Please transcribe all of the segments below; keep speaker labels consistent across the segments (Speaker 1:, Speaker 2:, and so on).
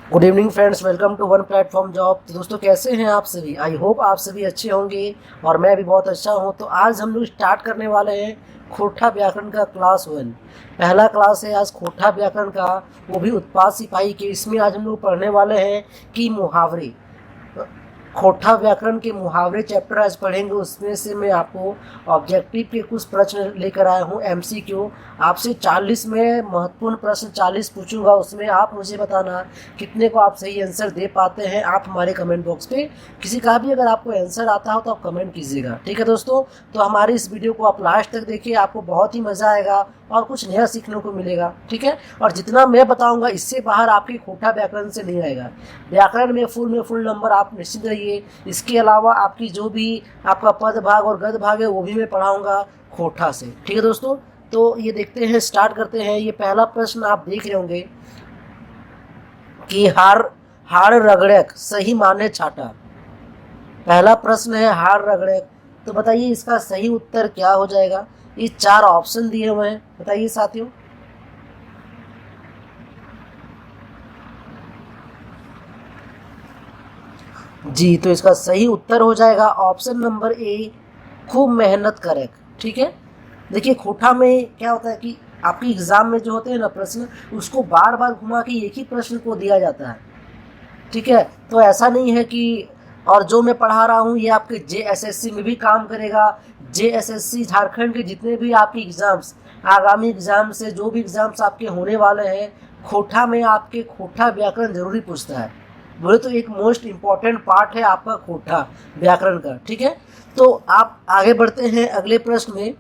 Speaker 1: Good evening friends, welcome to one platform job. तो दोस्तों, कैसे हैं आप सभी? आई होप आप सभी अच्छे होंगे और मैं भी बहुत अच्छा हूं। तो आज हम लोग स्टार्ट करने वाले हैं खोटा व्याकरण का क्लास 1। पहला क्लास है आज खोटा व्याकरण का, वो भी उत्पाद सिपाही के। इसमें आज हम लोग पढ़ने वाले हैं कि मुहावरे, खोटा व्याकरण के मुहावरे चैप्टर आज पढ़ेंगे। उसमें से मैं आपको ऑब्जेक्टिव के कुछ प्रश्न लेकर आया हूँ, एमसीक्यू। आपसे 40 में महत्वपूर्ण प्रश्न 40 पूछूंगा, उसमें आप मुझे बताना कितने को आप सही आंसर दे पाते हैं। आप हमारे कमेंट बॉक्स पे किसी का भी अगर आपको आंसर आता हो तो आप कमेंट कीजिएगा, ठीक है दोस्तों। तो हमारी इस वीडियो को आप लास्ट तक देखिए, आपको बहुत ही मज़ा आएगा और कुछ नया सीखने को मिलेगा, ठीक है। और जितना मैं बताऊंगा इससे बाहर आपके खोटा व्याकरण से नहीं आएगा। व्याकरण में फुल नंबर आप निश्चित रहिए। इसके अलावा आपकी जो भी आपका पद भाग और गद भाग है वो भी मैं पढ़ाऊंगा खोटा से, ठीक है दोस्तों। तो ये देखते हैं, स्टार्ट करते हैं। ये पहला प्रश्न आप देख रहे होंगे कि हाड़ रगड़क सही माने छाटा। पहला प्रश्न है हाड़ रगड़क। तो बताइए इसका सही उत्तर क्या हो जाएगा। ये 4 ऑप्शन दिए हुए हैं, बताइए साथियों। जी, तो इसका सही उत्तर हो जाएगा ऑप्शन नंबर ए, खूब मेहनत करे, ठीक है। देखिए खोटा में क्या होता है कि आपके एग्जाम में जो होते हैं ना प्रश्न, उसको बार बार घुमा के एक ही प्रश्न को दिया जाता है, ठीक है। तो ऐसा नहीं है कि, और जो मैं पढ़ा रहा हूँ ये आपके जेएसएससी में भी काम करेगा। जेएसएससी झारखंड के जितने भी आपके एग्जाम्स, आगामी एग्जाम से जो भी एग्जाम्स आपके होने वाले हैं, खोटा में आपके खोटा व्याकरण जरूरी पूछता है। बोले तो एक मोस्ट इम्पॉर्टेंट पार्ट है आपका खोटा व्याकरण का, ठीक है। तो आप आगे बढ़ते हैं अगले प्रश्न में।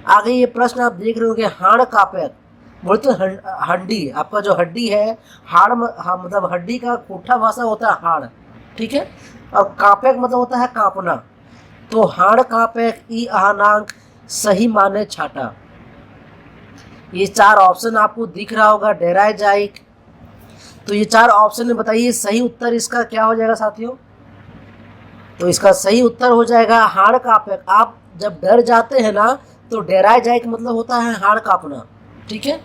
Speaker 1: आगे ये प्रश्न आप देख रहे होंगे, हाड़ कापैक। बोले तो हड्डी, आपका जो हड्डी है, हाड़ मतलब हड्डी का खोटा भाषा होता है हाड़, ठीक है। और कापैक मतलब होता है कांपना। तो हाड़ कापैक ई आहनांक सही माने छाटा। ये 4 ऑप्शन आपको दिख रहा होगा, डेराय जाइक। तो ये 4 ऑप्शन में बताइए सही उत्तर इसका क्या हो जाएगा साथियों। तो इसका सही उत्तर हो जाएगा हाड़ कांपैक। आप जब डर जाते हैं ना तो डेराय जाए का मतलब होता है हाड़ कांपना, ठीक है।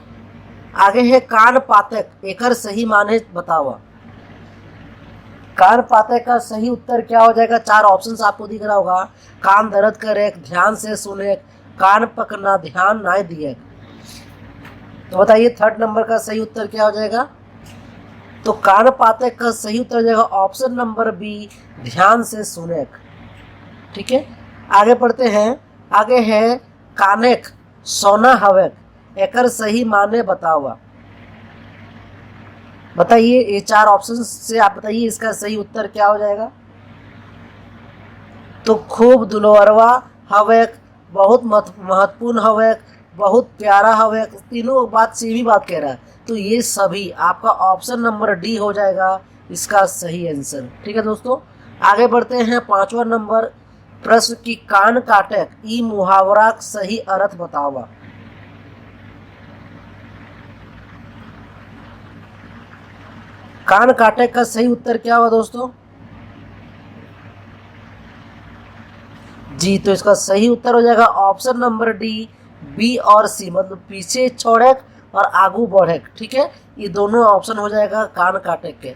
Speaker 1: आगे है कान पातक, एकर सही माने बतावा। कान पातक का सही उत्तर क्या हो जाएगा। 4 ऑप्शंस आपको दिख रहा होगा, कान दर्द करे, ध्यान से सुने, कान पकना, ध्यान ना दिए। तो बताइए थर्ड नंबर का सही उत्तर क्या हो जाएगा। तो कान पातक का सही उत्तर हो जाएगा ऑप्शन नंबर बी, ध्यान से सुने, ठीक है। आगे पढ़ते हैं। आगे है कानेक सोना हवेक, एकर सही माने बतावा। बताइए ये 4 ऑप्शन से आप बताइए इसका सही उत्तर क्या हो जाएगा। तो खूब दुलवरवा हवेक, बहुत महत्वपूर्ण हवेक, बहुत प्यारा हवेक, तीनों बात सेम ही बात कह रहा है। तो ये सभी आपका ऑप्शन नंबर डी हो जाएगा इसका सही आंसर, ठीक है दोस्तों। आगे बढ़ते हैं 5वां नंबर प्रश्न की, कान काटक ई मुहावरा सही अर्थ बतावा। कान काटक का सही उत्तर क्या हुआ दोस्तों। जी, तो इसका सही उत्तर हो जाएगा ऑप्शन नंबर डी, बी और सी, मतलब पीछे छोड़क और आगू बढ़क, ठीक है। ये दोनों ऑप्शन हो जाएगा कान काटक के।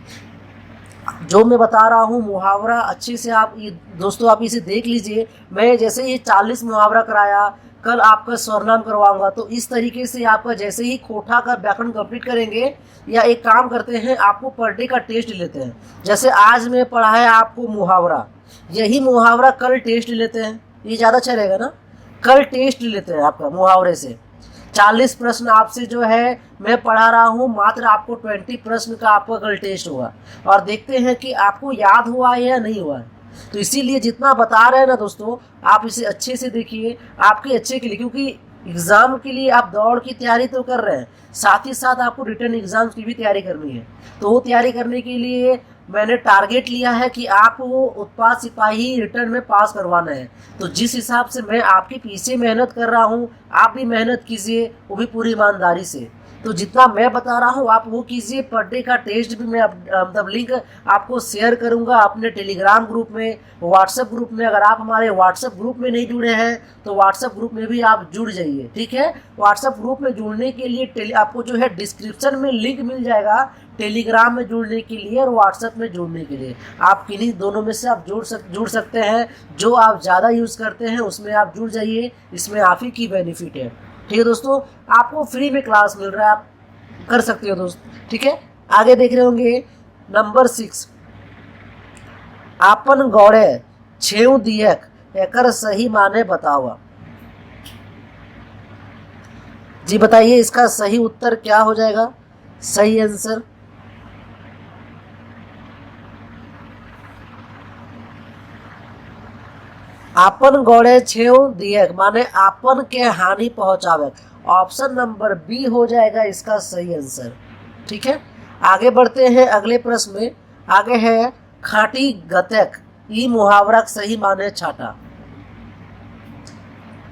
Speaker 1: जो मैं बता रहा हूँ मुहावरा अच्छे से आप ये दोस्तों आप इसे देख लीजिए। मैं जैसे ही 40 मुहावरा कराया, कल आपका स्वरनाम करवाऊंगा। तो इस तरीके से आपका जैसे ही खोटा का व्याकरण कंप्लीट करेंगे, या एक काम करते हैं आपको पर डे का टेस्ट लेते हैं। जैसे आज मैं पढ़ाया आपको मुहावरा, यही मुहावरा कल टेस्ट लेते हैं, ये ज़्यादा अच्छा रहेगा ना। कल टेस्ट लेते हैं आपका मुहावरे से। 40 प्रश्न आपसे जो है मैं पढ़ा रहा हूँ, मात्र आपको 20 प्रश्न का आपका कल टेस्ट हुआ, और देखते हैं कि आपको याद हुआ है या नहीं हुआ है। तो इसीलिए जितना बता रहे हैं ना दोस्तों, आप इसे अच्छे से देखिए, आपके अच्छे के लिए, क्योंकि एग्ज़ाम के लिए आप दौड़ की तैयारी तो कर रहे हैं, साथ ही साथ आपको रिटर्न एग्जाम्स की भी तैयारी करनी है। तो वो तैयारी करने के लिए मैंने टारगेट लिया है कि आपको उत्पाद सिपाही रिटर्न में पास करवाना है। तो जिस हिसाब से मैं आपके पीछे मेहनत कर रहा हूँ, आप भी मेहनत कीजिए, वो भी पूरी ईमानदारी से। तो जितना मैं बता रहा हूँ आप वो कीजिए। पर डे का टेस्ट भी मैं मतलब लिंक आपको शेयर करूँगा अपने टेलीग्राम ग्रुप में, व्हाट्सएप ग्रुप में। अगर आप हमारे व्हाट्सएप ग्रुप में नहीं जुड़े हैं तो व्हाट्सएप ग्रुप में भी आप जुड़ जाइए, ठीक है। व्हाट्सएप ग्रुप में जुड़ने के लिए आपको जो है डिस्क्रिप्शन में लिंक मिल जाएगा टेलीग्राम में जुड़ने के लिए और व्हाट्सएप में जुड़ने के लिए। आप किन्हीं दोनों में से आप जुड़ सकते हैं। जो आप ज़्यादा यूज़ करते हैं उसमें आप जुड़ जाइए, इसमें आप ही की बेनिफिट है। ठीक है दोस्तों, आपको फ्री में क्लास मिल रहा है, आप कर सकते हो दोस्त। ठीक है, आगे देख रहे होंगे नंबर 6, आपन गौड़े छेव दियक एकर सही माने बतावा। जी बताइए इसका सही उत्तर क्या हो जाएगा, सही आंसर। आपन गौड़े छेव दियक माने आपन के हानि पहुंचावे। ऑप्शन नंबर बी हो जाएगा इसका सही आंसर। ठीक है, आगे बढ़ते हैं अगले प्रश्न में। आगे है खाटी गतक ई मुहावरा सही माने छाटा।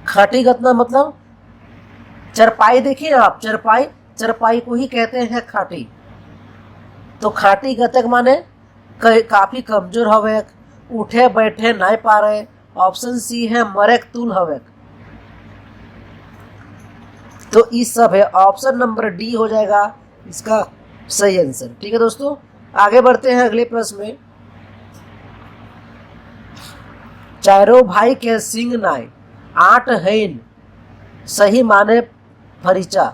Speaker 1: खाटी गतना मतलब चरपाई, देखिए आप चरपाई को ही कहते हैं खाटी। तो खाटी गतक माने काफी कमजोर हवे, उठे बैठे नहीं पा रहे। ऑप्शन सी है मरेक तुल हवे। तो इस सब है, ऑप्शन नंबर डी हो जाएगा इसका सही आंसर। ठीक है दोस्तों, आगे बढ़ते हैं अगले प्रश्न में। चारों भाई के सिंह नाय आठ हैन सही माने फरीचा।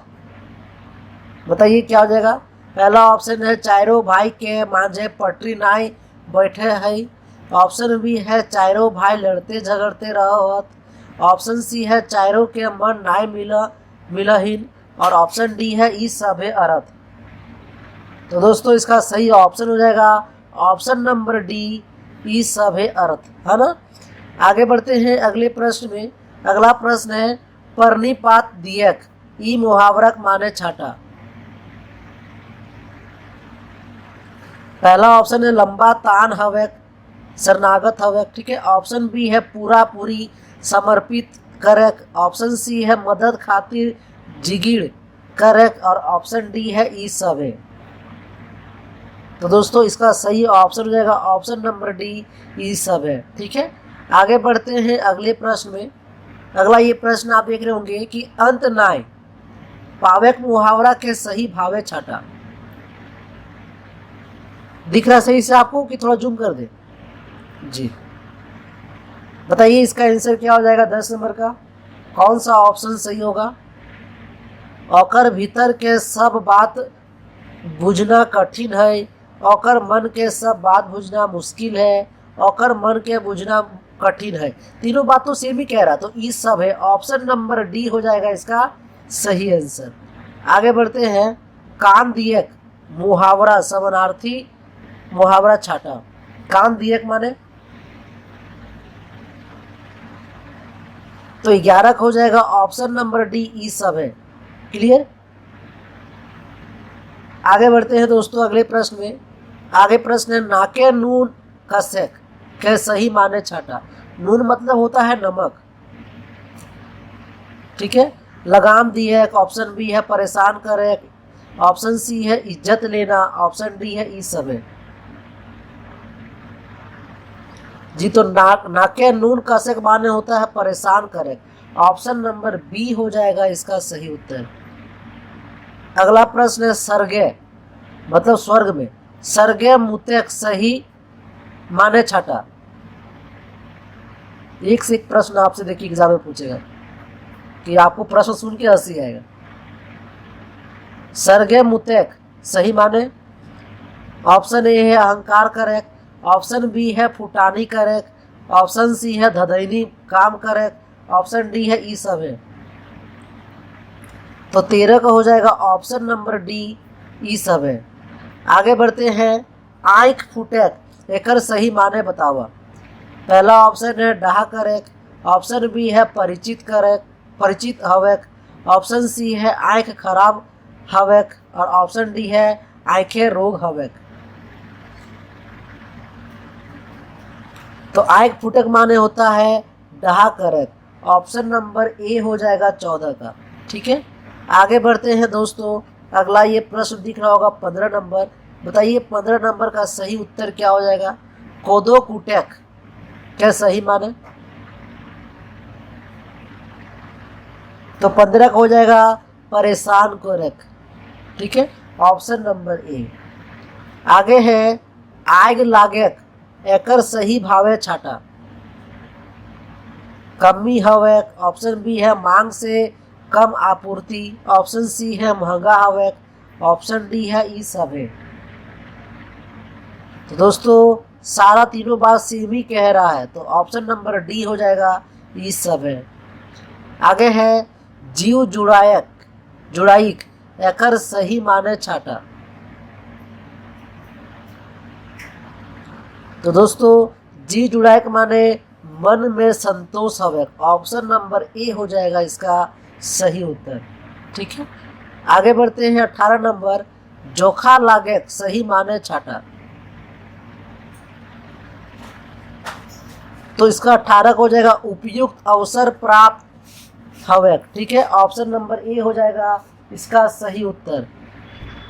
Speaker 1: बताइए क्या हो जाएगा। पहला ऑप्शन है चारों भाई के मांझे पटरी नाय बैठे है। ऑप्शन बी है चारों भाई लड़ते झगड़ते रहत। ऑप्शन सी है चारों के मन नाय मिलहीन। और ऑप्शन डी है ई सभे अर्थ। तो दोस्तों इसका सही ऑप्शन हो जाएगा ऑप्शन नंबर डी, ई सभे अर्थ, है ना। आगे बढ़ते हैं अगले प्रश्न में। अगला प्रश्न है परनिपात दियक ई मुहावरक माने छाटा। पहला ऑप्शन है लंबा तान हवक शरणागत हवक। ठीक है, ऑप्शन बी है पूरा पूरी समर्पित करक। ऑप्शन सी है मदद खातिर जिगिड़ करक। और ऑप्शन डी है ई सब है। तो दोस्तों इसका सही ऑप्शन हो जाएगा ऑप्शन नंबर डी, ई सब है। ठीक है, आगे बढ़ते हैं अगले प्रश्न में। अगला ये प्रश्न आप देख रहे होंगे कि अंत नाय पावेक मुहावरा के सही भावे छाटा। दिख रहा सही से आपको कि थोड़ा जूम कर दे जी। बताइए इसका आंसर क्या हो जाएगा 10 नंबर का, कौन सा ऑप्शन सही होगा। औकर भीतर के सब बात बुझना कठिन है। औकर मन के सब बात बुझना मुश्किल है। औकर मन के बुझना कठिन है। तीनों बात तो सेम ही कह रहा, तो ये सब है। ऑप्शन नंबर डी हो जाएगा इसका सही आंसर। आगे बढ़ते हैं कान दियक मुहावरा समानार्थी मुहावरा छाटा। कान दियक माने तो 11 हो जाएगा ऑप्शन नंबर डी, ई सब है। क्लियर। आगे बढ़ते हैं दोस्तों अगले प्रश्न में। आगे प्रश्न है नाके नून कसक के सही माने छाटा। नून मतलब होता है नमक। ठीक है, लगाम दी है। ऑप्शन बी है परेशान करे। ऑप्शन सी है इज्जत लेना। ऑप्शन डी है ई सब है जी। तो नाके नून कसक माने होता है परेशान करे। ऑप्शन नंबर बी हो जाएगा इसका सही उत्तर। अगला प्रश्न है सरगे मतलब स्वर्ग में। सरगे मुतेक सही माने छाटा। एक से एक प्रश्न आपसे देखिए एग्जाम में पूछेगा कि आपको प्रश्न सुन के हंसी आएगा। सरगे मुतेक सही माने ऑप्शन ए है अहंकार करेक्ट। ऑप्शन बी है फुटानी करेक्ट। ऑप्शन सी है धदैनी काम करेक्ट। ऑप्शन डी है ई सब है। तो 13 का हो जाएगा ऑप्शन नंबर डी, ई सब है। आगे बढ़ते हैं आंख फुटेक एकर सही माने बतावा। पहला ऑप्शन है डहा करेक्ट। ऑप्शन बी है परिचित हवेक। ऑप्शन सी है आंख खराब हवेक। और ऑप्शन डी है आंखें रोग हवेक। तो आंख फुटक माने होता है डहा करेक्ट। ऑप्शन नंबर ए हो जाएगा 14 का। ठीक है, आगे बढ़ते हैं दोस्तों। अगला ये प्रश्न दिख रहा होगा 15 नंबर। बताइए 15 नंबर का सही उत्तर क्या हो जाएगा। कोदो कुटेक क्या सही माने। तो 15 का हो जाएगा परेशान को रख। ठीक है, ऑप्शन नंबर ए। आगे है आग लागेक एकर सही भावे छाटा। कमी हवेक, ऑप्शन बी है मांग से कम आपूर्ति, ऑप्शन सी है महंगा हवेक, ऑप्शन डी है ई सब है। तो दोस्तों सारा तीनों बात सेम ही कह रहा है, तो ऑप्शन नंबर डी हो जाएगा, ई सब है। आगे है जीव जुड़ाइक एकर सही माने छाटा। तो दोस्तों जी जुड़ाइक माने मन में संतोष हवे, ऑप्शन नंबर ए हो जाएगा इसका सही उत्तर। ठीक है, आगे बढ़ते हैं 18 नंबर, जोखा लागे सही माने छाटा। तो इसका 18 हो जाएगा उपयुक्त अवसर प्राप्त हवे। ठीक है, ऑप्शन नंबर ए हो जाएगा इसका सही उत्तर।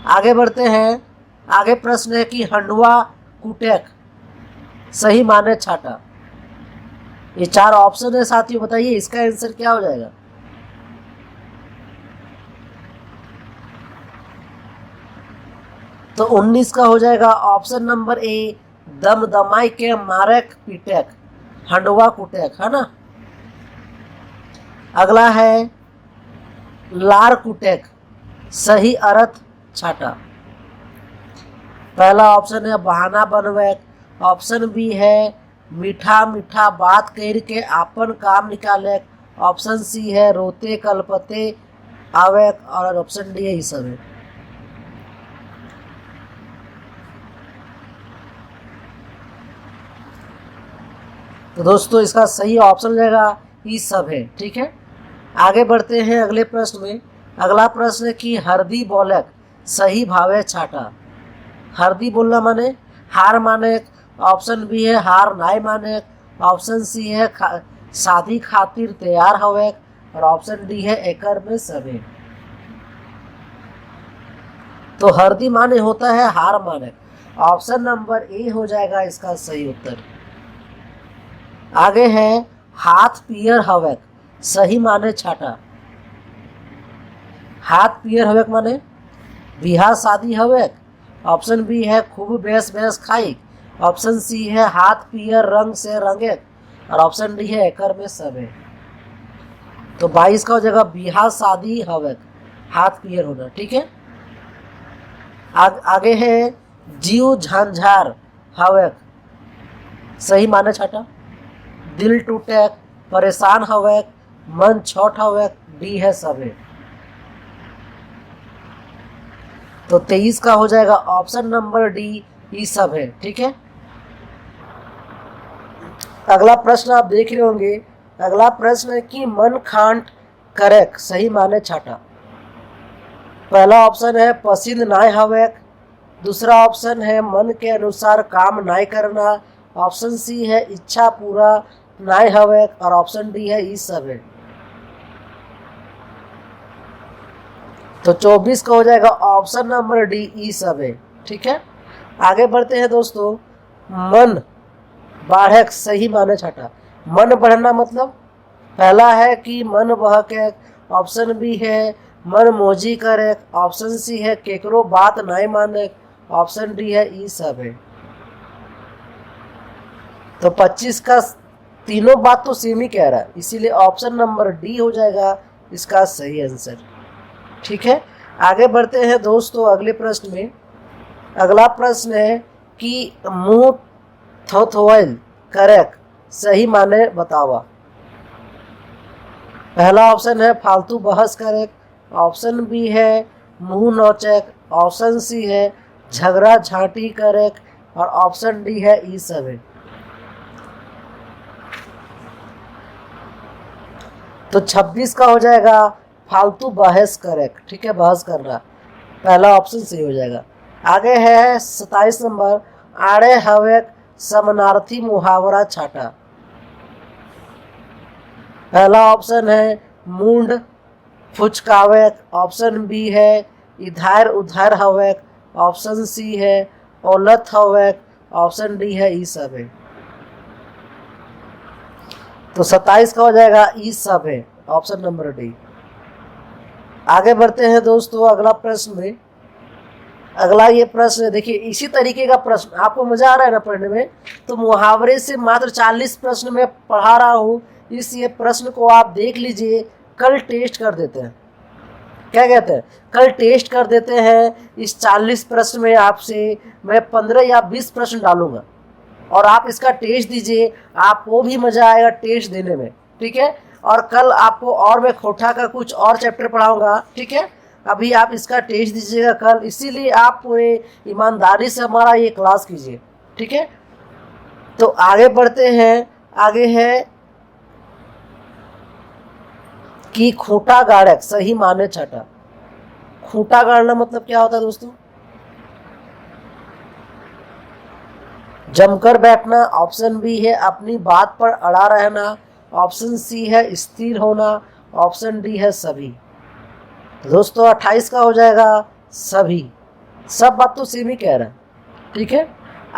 Speaker 1: आगे बढ़ते हैं, आगे प्रश्न है कि हंडवा कुटेक सही माने छाटा। ये 4 ऑप्शन है साथियों, बताइए इसका आंसर क्या हो जाएगा। तो 19 का हो जाएगा ऑप्शन नंबर ए, दमदमाई के मारेक पीटेक, हंडवा कुटेक, है ना। अगला है लार कुटेक सही अर्थ छाटा। पहला ऑप्शन है बहाना बनवेक, ऑप्शन बी है मीठा मीठा बात कर के आपन काम निकाले, ऑप्शन सी है रोते कलपते आवेक, और ऑप्शन डी है ई सब है। तो दोस्तों इसका सही ऑप्शन हो जाएगा ई सब है। ठीक है, आगे बढ़ते हैं अगले प्रश्न में। अगला प्रश्न है कि हरदी बोलक सही भावे छाटा। हरदी बोलना माने हार माने, ऑप्शन बी है हार नाय माने, ऑप्शन सी है शादी खातिर तैयार हवे, और ऑप्शन डी है एकर में सबे। तो हरदी माने होता है हार माने, ऑप्शन नंबर ए हो जाएगा इसका सही उत्तर। आगे है हाथ पियर हवेक सही माने छाटा। हाथ पियर हवेक माने बिहार शादी हवेक, ऑप्शन बी है खूब बेस बेस खाई, ऑप्शन सी है हाथ पियर रंग से रंगे, और ऑप्शन डी है एकर में सब है। तो 22 का हो जाएगा बिहार शादी हवेक, हाथ पियर होना। ठीक है, आगे है जीव झांझार हवेक सही माने छाटा। दिल टूटे परेशान हवेक, मन छोट हवेक, डी है सब है। तो 23 का हो जाएगा ऑप्शन नंबर डी ई सब है। ठीक है, अगला प्रश्न आप देख रहे होंगे। अगला प्रश्न है कि मन खांट करेक सही माने छाटा। पहला ऑप्शन है पसंद नाय हवेक, दूसरा ऑप्शन है मन के अनुसार काम नाय करना, ऑप्शन सी है इच्छा पूरा नाय हवेक, और ऑप्शन डी है ई सब है। तो 24 का हो जाएगा ऑप्शन नंबर डी ई सब है। ठीक है, आगे बढ़ते हैं दोस्तों। मन बढ़े सही माने छाटा। मन बढ़ना मतलब पहला है कि मन बहके, ऑप्शन बी है मन मोजी करे, ऑप्शन सी है केकरो बात नहीं माने, ऑप्शन डी है ई सब है। तो 25 का तीनों बात तो सेम ही कह रहा है, इसीलिए ऑप्शन नंबर डी हो जाएगा इसका सही आंसर। ठीक है, आगे बढ़ते हैं दोस्तों अगले प्रश्न में। अगला प्रश्न है कि मुंह थोथोइल करेक सही माने बतावा। पहला ऑप्शन है फालतू बहस करेक, ऑप्शन बी है मुंह नोचेक, ऑप्शन सी है झगड़ा झांटी करेक, और ऑप्शन डी है ई सब है। तो 26 का हो जाएगा फालतू बहस करेक। ठीक है, बहस करना, पहला ऑप्शन सही हो जाएगा। आगे है 27 नंबर, आड़े हवेक समानार्थी मुहावरा छाटा। पहला ऑप्शन है मूंड फुचकावेक, ऑप्शन बी है इधर उधर हवेक, ऑप्शन सी है औलत हवेक, ऑप्शन डी है ई सब है। तो 27 का हो जाएगा ई सब है, ऑप्शन नंबर डी। आगे बढ़ते हैं दोस्तों अगला प्रश्न में। अगला ये प्रश्न देखिए, इसी तरीके का प्रश्न आपको मजा आ रहा है ना पढ़ने में, तो मुहावरे से मात्र 40 प्रश्न में पढ़ा रहा हूँ। इस ये प्रश्न को आप देख लीजिए, कल टेस्ट कर देते हैं। क्या कहते हैं, कल टेस्ट कर देते हैं। इस 40 प्रश्न में आपसे मैं 15 या 20 प्रश्न डालूंगा और आप इसका टेस्ट दीजिए, आपको भी मजा आएगा टेस्ट देने में, ठीक है। और कल आपको और मैं खोटा का कुछ और चैप्टर पढ़ाऊंगा, ठीक है। अभी आप इसका टेस्ट दीजिएगा कल, इसीलिए आप पूरे ईमानदारी से हमारा ये क्लास कीजिए, ठीक है। तो आगे बढ़ते हैं। आगे है कि खूंटा गाड़क सही माने छटा। खूंटा गाड़ना मतलब क्या होता है दोस्तों, जमकर बैठना। ऑप्शन बी है अपनी बात पर अड़ा रहना। ऑप्शन सी है स्थिर होना। ऑप्शन डी है सभी। तो दोस्तों 28 का हो जाएगा सभी। सब बात तो सेम ही कह रहा है, ठीक है।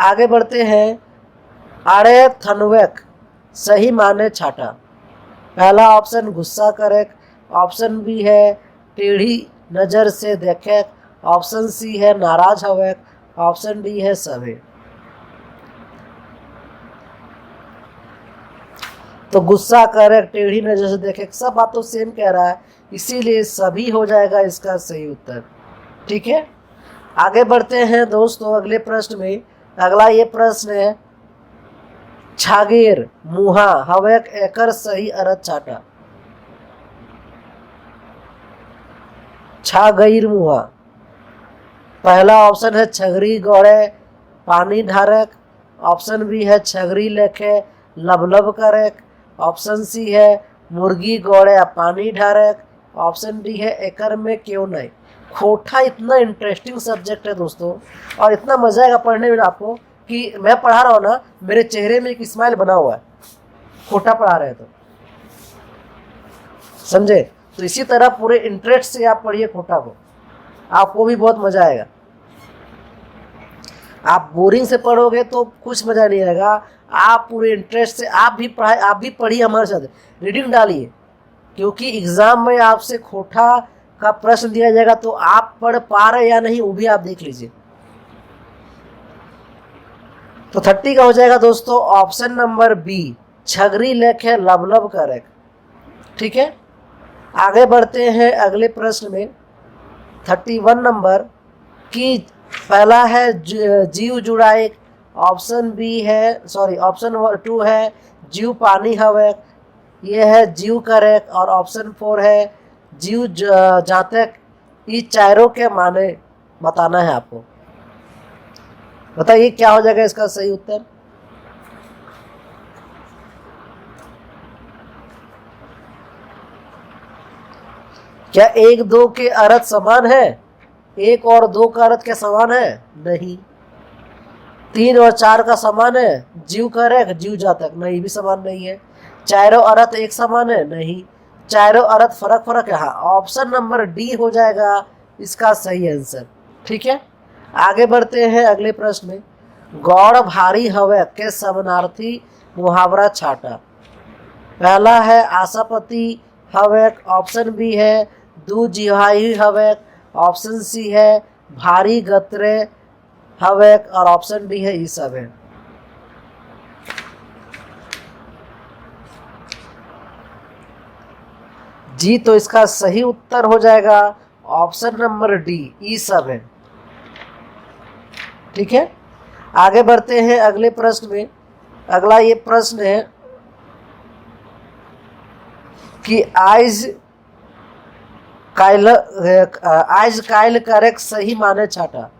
Speaker 1: आगे बढ़ते हैं। आड़े थनवक सही माने छाटा। पहला ऑप्शन गुस्सा करे। ऑप्शन बी है टेढ़ी नज़र से देखे। ऑप्शन सी है नाराज हवे। ऑप्शन डी है सभी। तो गुस्सा करे, टेढ़ी नजर से देखे, सब बात तो सेम कह रहा है, इसीलिए सभी हो जाएगा इसका सही उत्तर, ठीक है। आगे बढ़ते हैं दोस्तों अगले प्रश्न में। अगला ये प्रश्न है, छागेर मुहा हवेक एकर सही अर्थ चाटा। छागैर मुहा, पहला ऑप्शन है छगरी गौड़े पानी ढारक। ऑप्शन बी है छगरी लेखे लबलब करक। ऑप्शन सी है मुर्गी गौड़े पानी ढारक। ऑप्शन डी है एकर में क्यों नहीं। खोटा इतना इंटरेस्टिंग सब्जेक्ट है दोस्तों, और इतना मजा आएगा पढ़ने में आपको कि मैं पढ़ा रहा हूँ ना, मेरे चेहरे में एक स्माइल बना हुआ है, खोटा पढ़ा रहे तो, समझे। तो इसी तरह पूरे इंटरेस्ट से आप पढ़िए खोटा को, आपको भी बहुत मजा आएगा। आप बोरिंग से पढ़ोगे तो कुछ मजा नहीं आएगा, आप पूरे इंटरेस्ट से आप भी पढ़िए हमारे साथ, रीडिंग डालिए, क्योंकि एग्जाम में आपसे खोटा का प्रश्न दिया जाएगा तो आप पढ़ पा रहे या नहीं वो भी आप देख लीजिए। तो 30 का हो जाएगा दोस्तों ऑप्शन नंबर बी, छगरी लेखे लबलब करक, ठीक है। आगे बढ़ते हैं अगले प्रश्न में 31 नंबर की। पहला है जीव जुड़ाए। ऑप्शन बी है, सॉरी ऑप्शन 2 है जीव पानी हवे, ये है जीव करक। और ऑप्शन 4 है जीव जातक। ये चारों के माने बताना है आपको, बताइए क्या हो जाएगा इसका सही उत्तर। क्या 1 2 के अर्थ समान है? 1 और 2 का अर्थ क्या समान है? नहीं। 3 और 4 का समान है? जीव करक जीव जातक, नहीं भी समान नहीं है। चारों अर्थ एक समान है? नहीं, चारों अर्थ फर्क है। हाँ, ऑप्शन नंबर डी हो जाएगा इसका सही आंसर, ठीक है। आगे बढ़ते हैं अगले प्रश्न में। गौड़ भारी हवे के समानार्थी मुहावरा छाटा। पहला है आशापति हवे। ऑप्शन बी है दू जिहाई हवे। ऑप्शन सी है भारी गतरे हवे। और ऑप्शन डी है ई सब है। जी, तो इसका सही उत्तर हो जाएगा ऑप्शन नंबर डी, ई सब है, ठीक है। आगे बढ़ते हैं अगले प्रश्न में। अगला ये प्रश्न है कि आज कायल करेक्ट सही माने छाटा।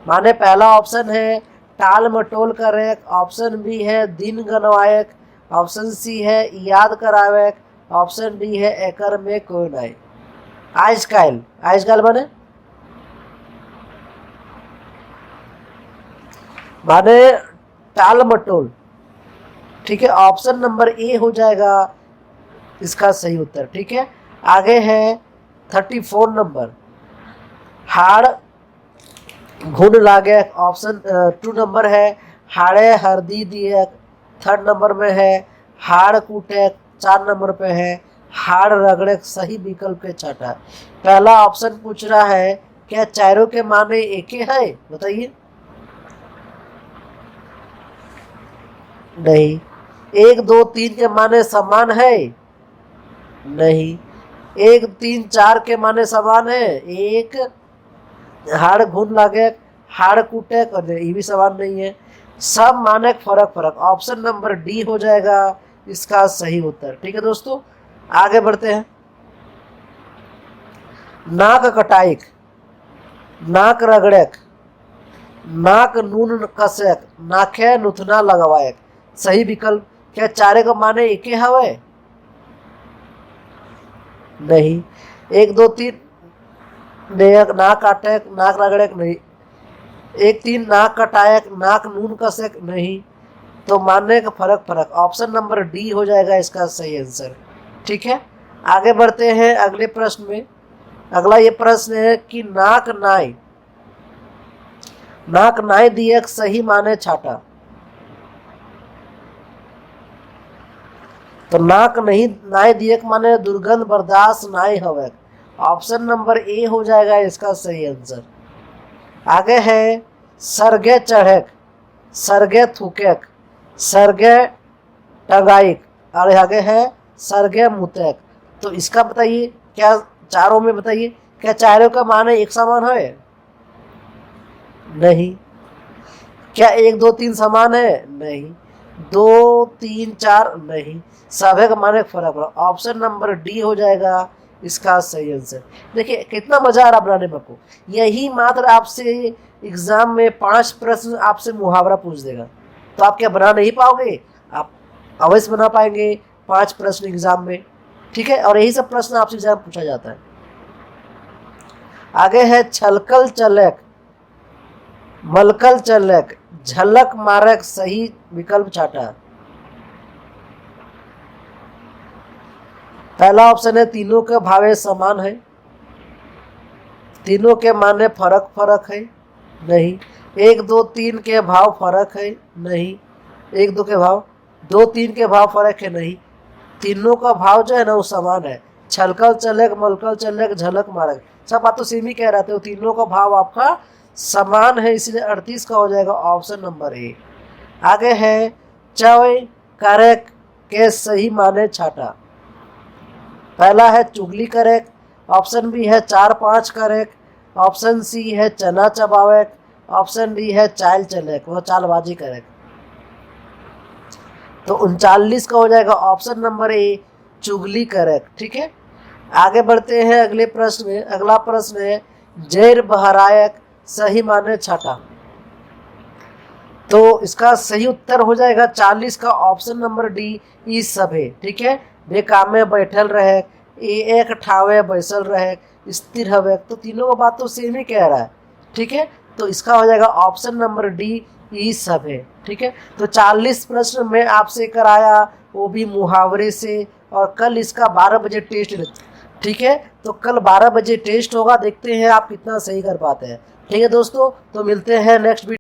Speaker 1: माने पहला ऑप्शन है टाल मटोल करेक्ट। ऑप्शन बी है दिन गनवायक। ऑप्शन सी है याद करावेक। ऑप्शन डी है एकर में कोई नहीं। आज कायल माने टाल मटोल, ठीक है। ऑप्शन नंबर ए हो जाएगा इसका सही उत्तर, ठीक है। आगे है 34 नंबर, हाड़ घुन लागे। ऑप्शन 2 नंबर है हाड़े हरदी दिए। 3rd नंबर में है हाड़ कूटे। 4 नंबर पे है हाड़ रगड़े। सही विकल्प के छठा। पहला ऑप्शन पूछ रहा है क्या चारों के माने एक ही है? बताइए। नहीं। 1 2 3 के माने समान है? नहीं। 1 3 4 के माने समान है? एक हाड़ घून लागे, हाड़ कूटे, ये भी समान नहीं है। सब माने फर्क फर्क। ऑप्शन नंबर डी हो जाएगा इसका सही उत्तर। ठीक है दोस्तों, आगे बढ़ते हैं। नाक कटाइक, नाक रगड़ेक, नाक नून कसेक, नाखे नुथना लगवाएक। सही विकल्प। क्या चारे को माने एक ही हवे? नहीं। 1 2 3 नाक काटेक, नाक रगड़ेक, नहीं। 1 3 नाक कटायक, नाक नून कसक, नहीं। तो मानने का फर्क फर्क। ऑप्शन नंबर डी हो जाएगा इसका सही आंसर। ठीक है, आगे बढ़ते हैं अगले प्रश्न में। अगला ये प्रश्न है कि नाक नाई, नाक नाई दियक सही माने छाटा। तो नाक नहीं नाई दियक माने दुर्गंध बर्दाश्त नाई हवे। ऑप्शन नंबर ए हो जाएगा इसका सही आंसर। आगे है सरगे चढ़ेक, सरगे थूकेक, सरगे टगाइक, और आगे है सरगे मुतेक। तो इसका बताइए, क्या चारों में बताइए, क्या चारों का माने एक समान है? नहीं। क्या 1 2 3 समान है? नहीं। 2 3 4 नहीं। सभी का माने फर्क फर्क। ऑप्शन नंबर डी हो जाएगा इसका सही आंसर। देखिए कितना मजा आ रहा बनाने में आपको। यही मात्र आपसे एग्जाम में 5 प्रश्न आपसे मुहावरा पूछ देगा, तो आप क्या बना नहीं पाओगे? आप अवश्य बना पाएंगे 5 प्रश्न एग्जाम में। ठीक है, और यही सब प्रश्न आपसे एग्जाम पूछा जाता है। आगे है छलकल चलक, मलकल चलक, झलक मारक। सही विकल्प छाटा। पहला ऑप्शन है तीनों के भावे समान है, तीनों के माने फर्क फर्क है। नहीं। 1 2 3 के भाव फर्क है। नहीं। 1 2 के भाव, 2 3 के भाव फर्क है। नहीं। तीनों का भाव जो है ना वो समान है। छलकल चलक, मलकल चलक, झलक मारक, सब बात तो सेम ही कह रहे थे। तीनों का भाव आपका समान है, इसलिए 38 का हो जाएगा ऑप्शन नंबर ए। आगे है चय करक के सही माने छाटा। पहला है चुगली करेक, ऑप्शन बी है 4 5 करेक, ऑप्शन सी है चना चबावेक, ऑप्शन डी है चाल चलेक, वह चालबाजी करेक। तो 39 का हो जाएगा ऑप्शन नंबर ए चुगली करेक। ठीक है, आगे बढ़ते हैं अगले प्रश्न में। अगला प्रश्न है जैर बहरायक सही माने छाटा। तो इसका सही उत्तर हो जाएगा 40 का ऑप्शन नंबर डी ई सभे। ठीक है, बेकामे बैठल रहे, एक ठावे बैसल रहे, स्थिर हवे। तो तीनों का बात तो सेम ही कह रहा है। ठीक है, तो इसका हो जाएगा ऑप्शन नंबर डी ई सभे। ठीक है, तो 40 प्रश्न में आपसे कराया, वो भी मुहावरे से। और कल इसका 12 बजे टेस्ट। ठीक है, तो कल 12 बजे टेस्ट होगा, देखते हैं आप कितना सही कर पाते हैं। ठीक है दोस्तों, तो मिलते हैं नेक्स्ट वीडियो।